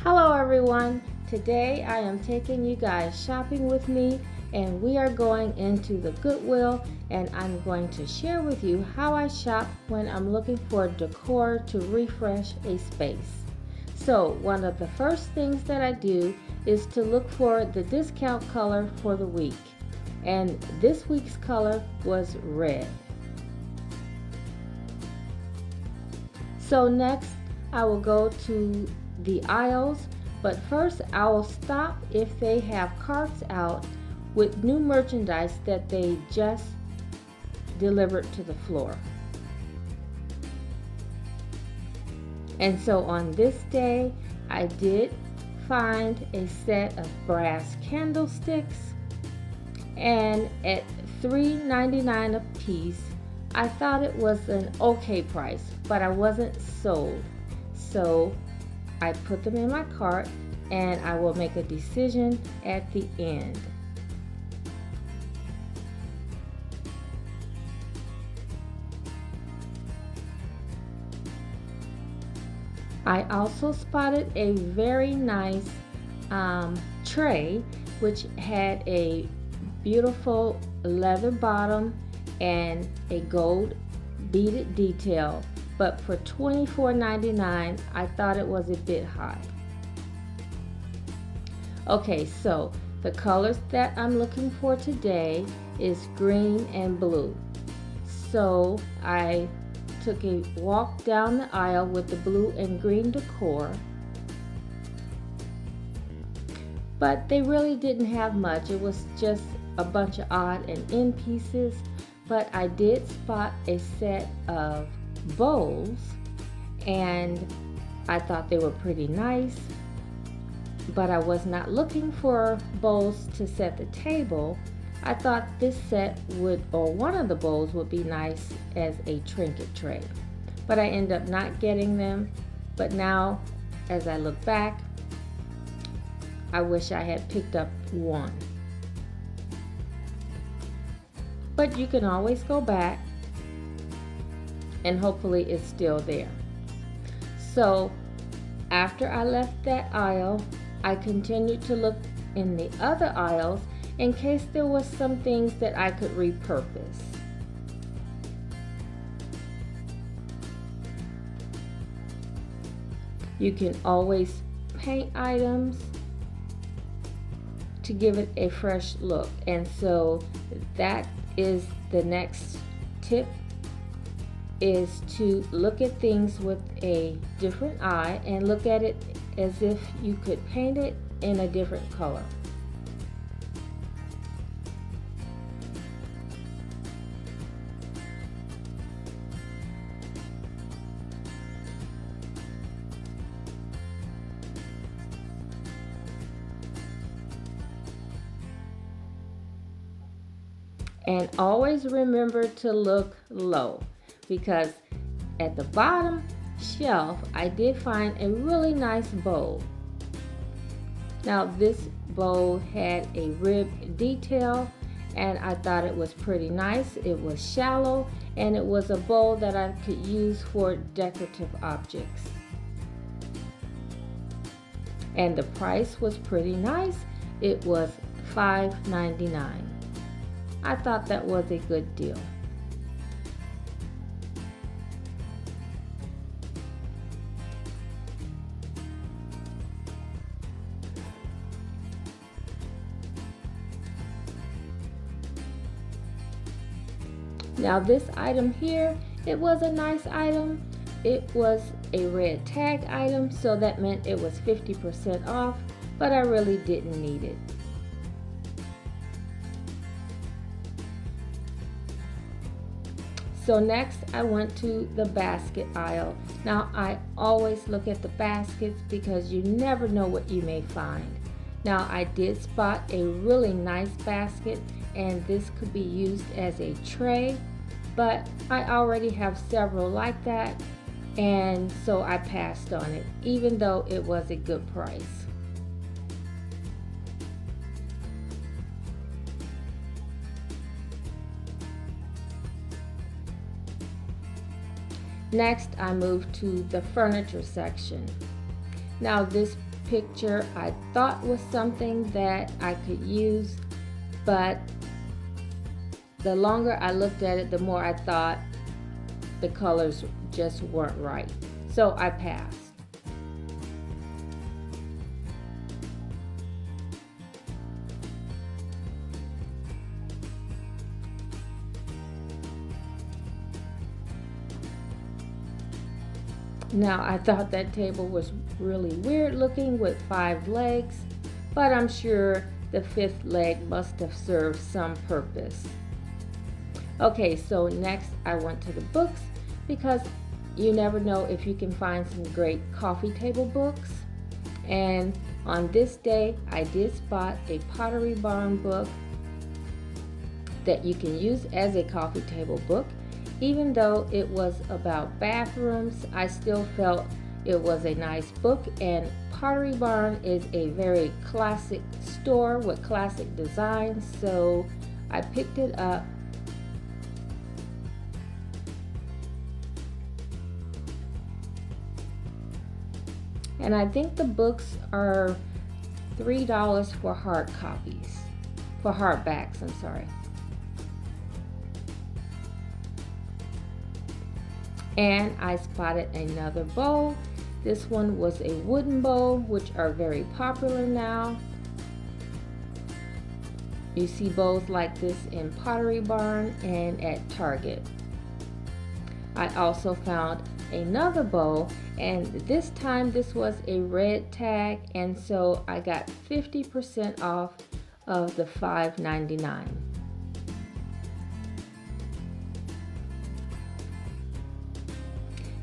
Hello everyone, today I am taking you guys shopping with me and we are going into the Goodwill and I'm going to share with you how I shop when I'm looking for decor to refresh a space. So one of the first things that I do is to look for the discount color for the week, and this week's color was red. So next I will go to the aisles, but first I will stop if they have carts out with new merchandise that they just delivered to the floor. And so on this day I did find a set of brass candlesticks, and at $3.99 a piece. I thought it was an okay price, but I wasn't sold. So I put them in my cart and I will make a decision at the end. I also spotted a very nice tray which had a beautiful leather bottom and a gold beaded detail, but for $24.99 I thought it was a bit high. Okay, so the colors that I'm looking for today is green and blue. So I took a walk down the aisle with the blue and green decor, but they really didn't have much. It was just a bunch of odd and end pieces, but I did spot a set of bowls and I thought they were pretty nice, but I was not looking for bowls to set the table. I thought this set would, or one of the bowls would be nice as a trinket tray, but I ended up not getting them. But now as I look back, I wish I had picked up one. But you can always go back and hopefully it's still there. So after I left that aisle, I continued to look in the other aisles in case there was some things that I could repurpose. You can always paint items to give it a fresh look, and so that is the next tip, is to look at things with a different eye and look at it as if you could paint it in a different color. And always remember to look low, because at the bottom shelf I did find a really nice bowl. Now this bowl had a rib detail and I thought it was pretty nice. It was shallow and it was a bowl that I could use for decorative objects. And the price was pretty nice. It was $5.99. I thought that was a good deal. Now this item here, it was a nice item. It was a red tag item, so that meant it was 50% off, but I really didn't need it. So next I went to the basket aisle. Now I always look at the baskets because you never know what you may find. Now I did spot a really nice basket, and this could be used as a tray, but I already have several like that, and so I passed on it even though it was a good price. Next, I moved to the furniture section. Now this picture I thought was something that I could use, but the longer I looked at it, the more I thought the colors just weren't right. So I passed. Now I thought that table was really weird looking with 5 legs, but I'm sure the 5th leg must have served some purpose. Okay, so next I went to the books because you never know if you can find some great coffee table books. And on this day I did spot a Pottery Barn book that you can use as a coffee table book. Even though it was about bathrooms, I still felt it was a nice book, and Pottery Barn is a very classic store with classic designs, so I picked it up. And I think the books are $3 for hard copies, for hardbacks, I'm sorry. And I spotted another bowl. This one was a wooden bowl, which are very popular now. You see bowls like this in Pottery Barn and at Target. I also found another bowl, and this time this was a red tag, and so I got 50% off of the $5.99.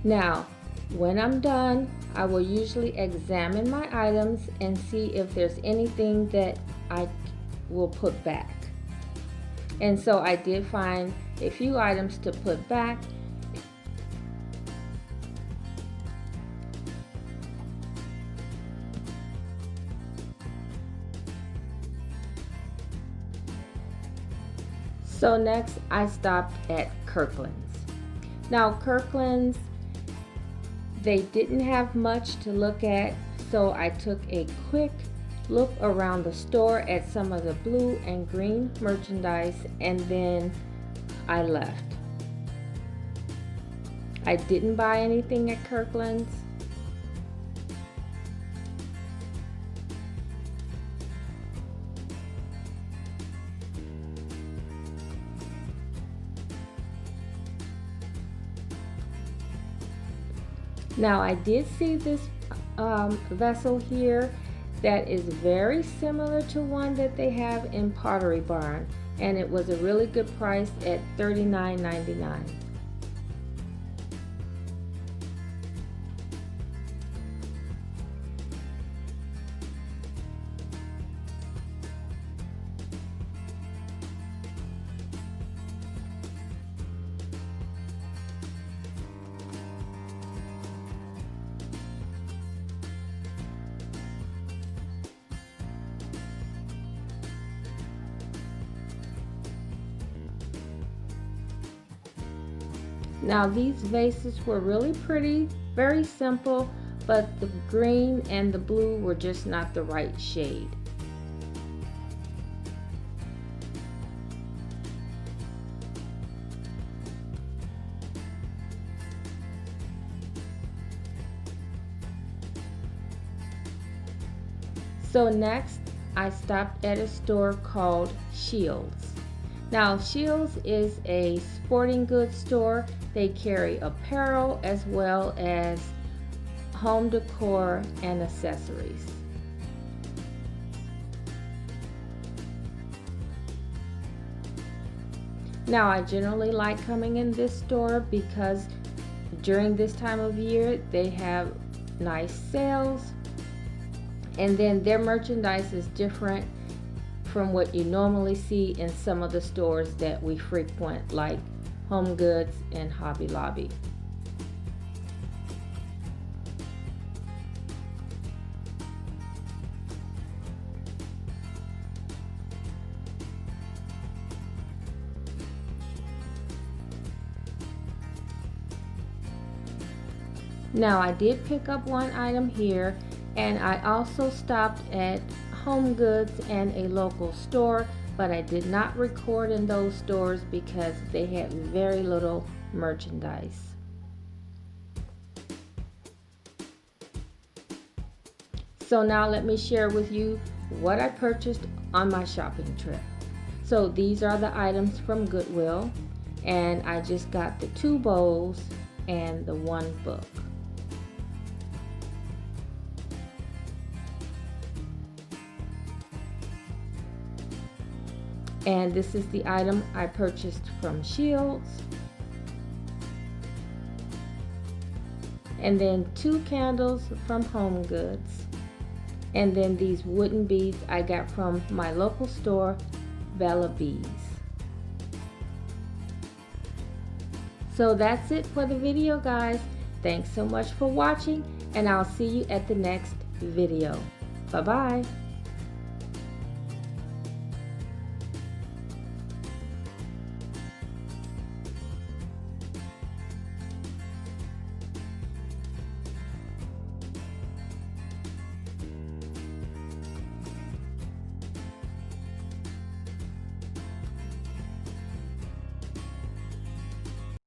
Now, when I'm done, I will usually examine my items and see if there's anything that I will put back. And so I did find a few items to put back. So next I stopped at Kirkland's. Now Kirkland's, they didn't have much to look at, so I took a quick look around the store at some of the blue and green merchandise, and then I left. I didn't buy anything at Kirkland's. Now I did see this vessel here that is very similar to one that they have in Pottery Barn, and it was a really good price at $39.99. Now these vases were really pretty, very simple, but the green and the blue were just not the right shade. So next I stopped at a store called Shields. Now Shields is a sporting goods store. They carry apparel as well as home decor and accessories. Now I generally like coming in this store because during this time of year they have nice sales, and then their merchandise is different from what you normally see in some of the stores that we frequent, like Home Goods and Hobby Lobby. Now I did pick up one item here, And I also stopped at Home Goods and a local store, but I did not record in those stores because they had very little merchandise. So now let me share with you what I purchased on my shopping trip. So these are the items from Goodwill, and I just got the 2 bowls and the 1 book. And this is the item I purchased from Shields. And then 2 candles from Home Goods. And then these wooden beads I got from my local store, Bella Bees. So that's it for the video, guys. Thanks so much for watching, and I'll see you at the next video. Bye-bye.